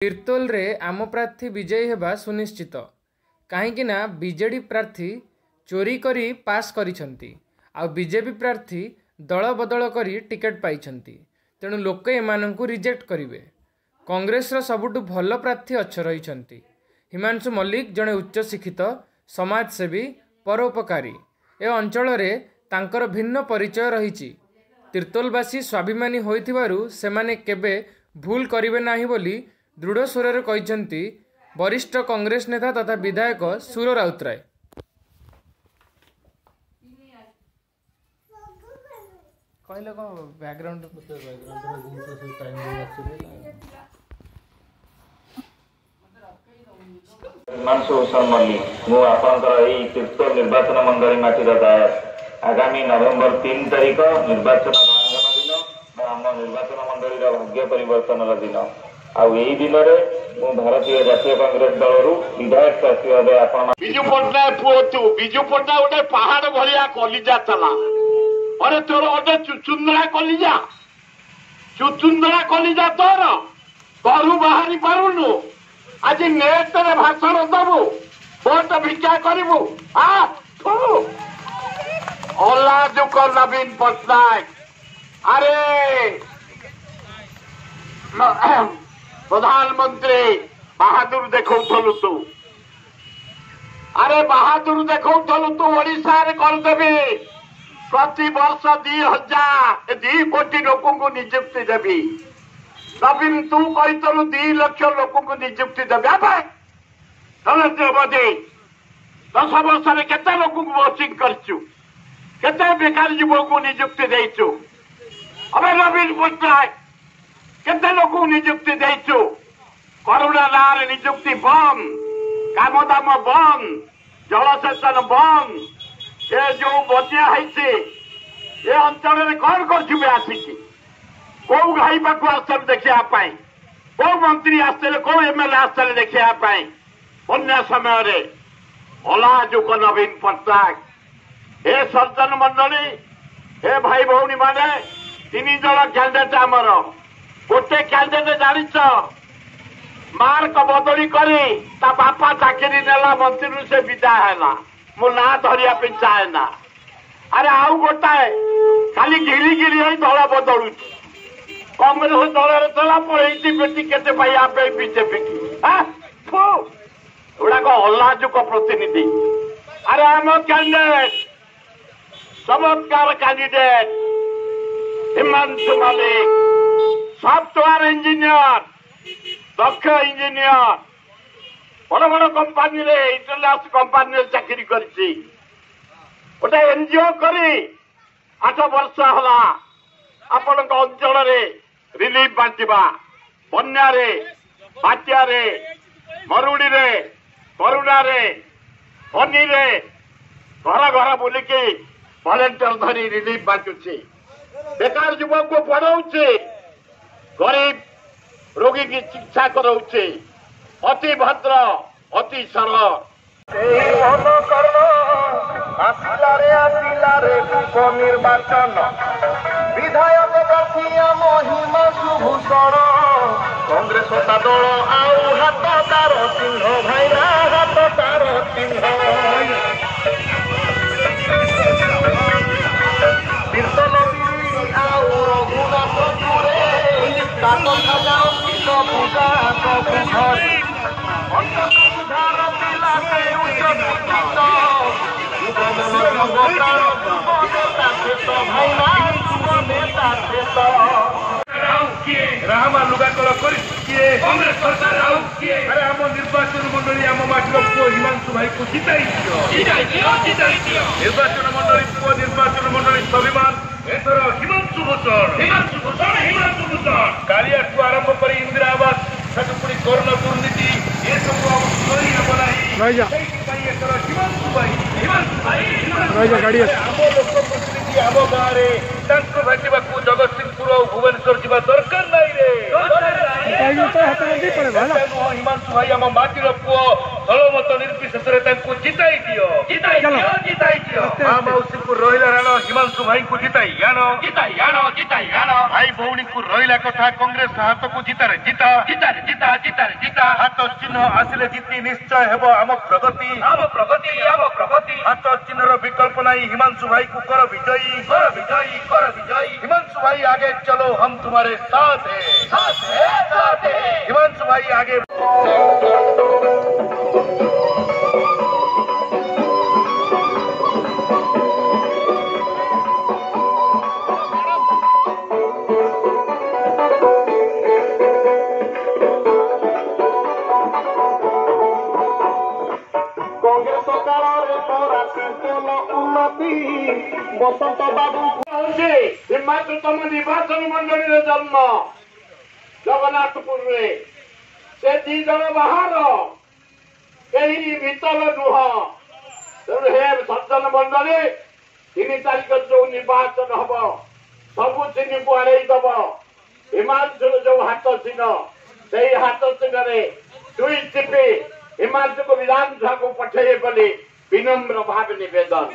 ତିର୍ତ୍ତୋଲ ରେ ଆମ ପ୍ରାର୍ଥୀ ବିଜୟୀ ହେବା ସୁନିଶ୍ଚିତ। କାହିଁକି ନା ବିଜେଡି ପ୍ରାର୍ଥୀ ଚୋରି କରି ପାସ୍ କରିଛନ୍ତି ଆଉ ବିଜେପି ପ୍ରାର୍ଥୀ ଦଳ ବଦଳ କରି ଟିକେଟ ପାଇଛନ୍ତି। ତେଣୁ ଲୋକେ ଏମାନଙ୍କୁ ରିଜେକ୍ଟ କରିବେ। କଂଗ୍ରେସର ସବୁଠୁ ଭଲ ପ୍ରାର୍ଥୀ ରହିଛନ୍ତି। ହିମାଂଶୁ ମଲ୍ଲିକ ଜଣେ ଉଚ୍ଚଶିକ୍ଷିତ ସମାଜସେବୀ ପରୋପକାରୀ। ଏ ଅଞ୍ଚଳରେ ତାଙ୍କର ଭିନ୍ନ ପରିଚୟ ରହିଛି। ତିର୍ତ୍ତୋଲବାସୀ ସ୍ୱାଭିମାନୀ ହୋଇଥିବାରୁ ସେମାନେ କେବେ ଭୁଲ କରିବେ ନାହିଁ ବୋଲି ଦୃଢ଼ ସ୍ୱରରେ କହିଛନ୍ତି ବରିଷ୍ଠ କଂଗ୍ରେସ ନେତା ତଥା ବିଧାୟକ ସୁର ରାଉତରାୟ। କହିଲେ କ'ଣ ବ୍ୟାକଗ୍ରାଉଣ୍ଡ हिमांशु भूषण मल्लिक मु आपनकर एई तीर्तोल निर्वाचन मंडली माटीर दायक आगामी नवेम्बर 3 तारिख निर्वाचन प्रांगण दिन आम निर्वाचन मंडली भाग्य परिवर्तन दिन आई दिन में भारतीय जातीय कांग्रेस दल विधायक प्रार्थी भाव आप विजु पट्टनायक पुओ तू विजु पट्टनायक गोटे पहाड़ भलिया कलिजा चला अरे तोर गोटे चुचुंदरा कलिजा तोर घरू बाहरी पारुनु आज नेट रे भाषण दबु भोट भिक्षा करू अलाजुक नवीन पट्टनायक अरे प्रधानमंत्री बहादुर देखौथलु तू अरे बहादुर देखौथलु तू ओडिशा रे करदेबी प्रति वर्ष 2 कोटी लोक को नियुक्ति देवी नवीन तू कहलु 2 लाख लोक को नियुक्ति देवी नरेंद्र मोदी 10 वर्ष में केते लोक को वोटिंग करचु केते बेकार युवक को नियुक्ति देचु अबे नवीन पट्टनायक केते लोक नियुक्ति देचु करुणा नारे नियुक्ति बंद काम दाम बंद जलसेचन बंद ये जो बचिया ये अंचल में कौन कर आसिकी कौ घाई पाक आसते देखा कौ मंत्री आसते कौ एमएलए आसते देखा बन्या समय अलाजुक नवीन पट्टनायक हे सर्जन मंडली हे भाई भौणी माने 3 जन कैंडिडेट आमर गोटे कैंडिडेट जानिच मार्क बदली करी ता बापा चाकरी नेला मंत्री से विदाय है मो ना धरिया चाहे ना अरे आउ गोटाए खाली गिरी गिरी दल बदलू कांग्रेस दल चला पड़े बेटी केते बीजेपी की गुड़ाक अलाजुक प्रतिनिधि अरे आम कैंडिडेट चमत्कार candidate Himanshu Mallik software engineer दक्ष इंजीनियर बड़ बड़ कंपानी रे इंटरनेशनल कंपानी चाकरी करछि गोटे एनजीओ करी 8 वर्ष हला आपण अंचल रे रिलीफ बांटिबा बन्या रे बात्या रे मरुड़ी रे करुणा रे फनी रे घर घर बुलिकी वॉलंटियर धरी रिलीफ बांटुछि बेकार युवक को पढ़ाऊे गरीब रोगी की चिकित्सा कराऊे अति भद्र अति सरल निर्वाचन विधायक हिमांशु भूषण कांग्रेस दल आउ हाथ तार चिन्ह भाईना हाथ तार चिन्ह तीर्तोल आउ रघुनाथपुरे रामा लुगाकल कांग्रेस सरकार अरे आम निर्वाचन मंडली आम माटीर पुओ हिमांशु भाई को जिताई निर्वाचन मंडली पुओ निर्वाचन मंडली स्वाभिमान एथर हिमांशु भूषण कालियाठू आरंभ कर इंदिरा आवास पुणी करोना दुर्नीति ये सब हिमांशु भाई आम लोक प्रतिनिधि आम गाँव में भेटा जगत सिंहपुर और भुवनेश्वर जावा दरकार हिमांशु भाई आम माटीर पुओ दलमत निर्विशेष जिताई दियो। मौसी को रोइला राण हिमांशु भाई को जिताई आनो भाई भौणी को रोइला कथा कांग्रेस हाथ को जितारे जिता हाथ चिन्ह आसिले जिति निश्चय हेबो आम प्रगति हाथ चिन्हर विकल्प नहीं हिमांशु भाई को कर विजयी हिमांशु भाई आगे चलो हम तुम्हारे साथ है हिमांशु भाई आगे बसंत बाबू हिमाचलतम निर्वाचन मंडली जन्म जगन्नाथपुर से दी जन बाहर कहीं भीतर नुह हे सज्जन मंडली 3 तारिख जो निर्वाचन हम सबू चिन्ह को आड़े दब हिमाचल जो हाथ चिन्ह से हाथ चिन्ह दुई चिपी हिमाचल को विधानसभा को पठे बोली विनम्र भाव निवेदन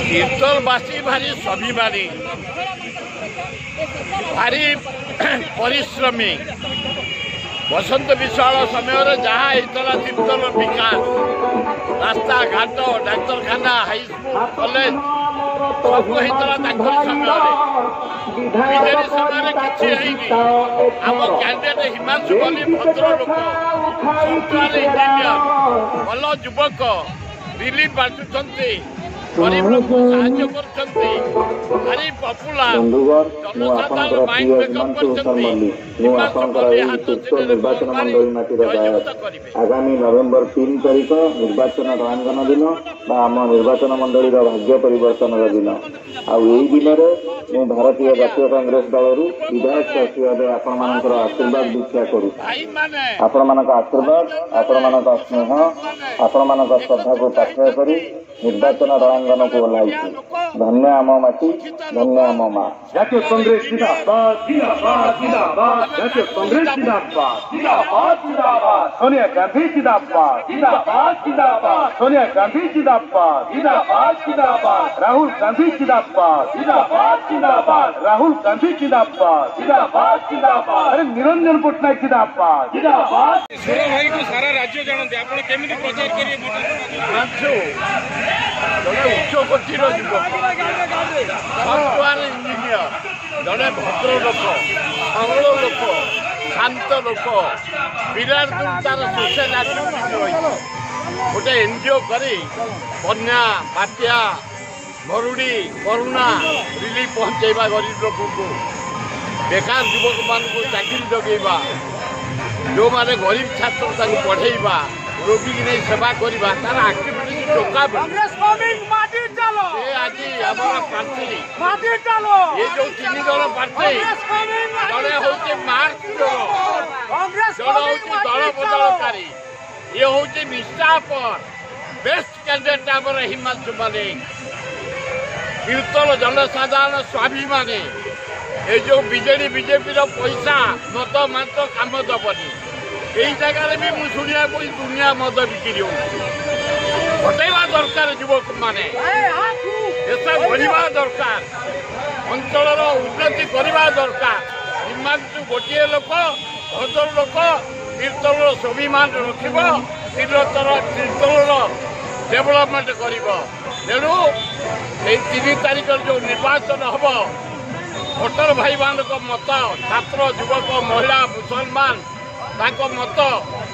कीर्तनवासी भारी स्वाभिमानी भारी परिश्रमी बसंत विशाल समय जहाँ होता कीर्तन विकास रास्ता घाट डाक्तरखाना हाईस्कूल कॉलेज सब होता समय विजेडी समय किसी आम कैंडिडेट हिमांशु बोली भद्र लोक सफ्टवेयर इंजीनियर भल युवक रिलीफ बांटुंट गरीब लोक साहाय्य करछंती भारी पॉपुलर जनसाधारण माइंड मेकअप करछंती निर्वाचन मंडली माटी आगामी नवेम्बर 3 तारिख निर्वाचन रंगन दिन आम निर्वाचन मंडली भाग्य परिवर्तन दिन दिन में भारतीय जातीय कांग्रेस दल विधायक सचिव भाव आपण मान आशीर्वाद दीक्षा करू आपण मान आशीर्वाद आपण मान स्नेह आपण मान श्रद्धा को पाथय कर निर्वाचन रणांगन को ओह्लाई धन्य आम माटी धन्य आम माँ जातीय कांग्रेस जिंदाबाद जातीय कांग्रेस जिंदाबाद सोनिया गांधी जिंदाबाद सोनिया गांधी जिंदाबाद राहुल गांधी जिंदाबाद राहुल गांधी जिंदाबाद अरे निरंजन पट्टनायक जिंदाबाद भाई को सारा राज्य जानते आप केमी प्रचार करेंगे जड़े उच्चकोटीर युवक सफ्टवेयर इंजीनियर जड़े भद्र लोक सरल लोक शांत लोक विराट तार सोशल एक्टिविटी रही गोटे एनजीओ करी बन्या बात्या मरुड़ी करुणा रिलीफ पहुंचेबा गरीब लोक को बेकार युवक मान चाकरी जगेबा जो माने गरीब छात्र पढ़ेबा रोगी की नहीं सेवा करवा तार एक्टिविटी टोका आज हमारा प्रार्थी ये जो 3 दल प्रार्थी जड़े हूँ मार्च जड़े हूँ दल बदलकारी ये हूँ निष्ठा पर बेस्ट कैंडिडेट आम हिमांशु मालिक कीर्तन जनसाधारण स्वाभिमानी ये जो बीजेडी बीजेपी पैसा मत मात्र काम दबनी यही जगह भी मुझे शुणा दुनिया मद बिक्री हटेवा दरकार युवक माने देश बढ़ा दरकार अंचल उन्नति करवा दरकार हिमांशु गोटे लोक भद्र लोक कीर्तन स्वाभिमान रखिब कीर्तन डेभलपमेंट कर तेणु 3 तारिख जो निर्वाचन हम भोटर भाई मान मत छात्र युवक महिला मुसलमान मत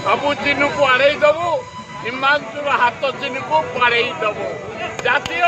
सबू चिन्ह को आड़े दबू हिमांशुर हाथ चिन्ह को बाड़े दबू जातीय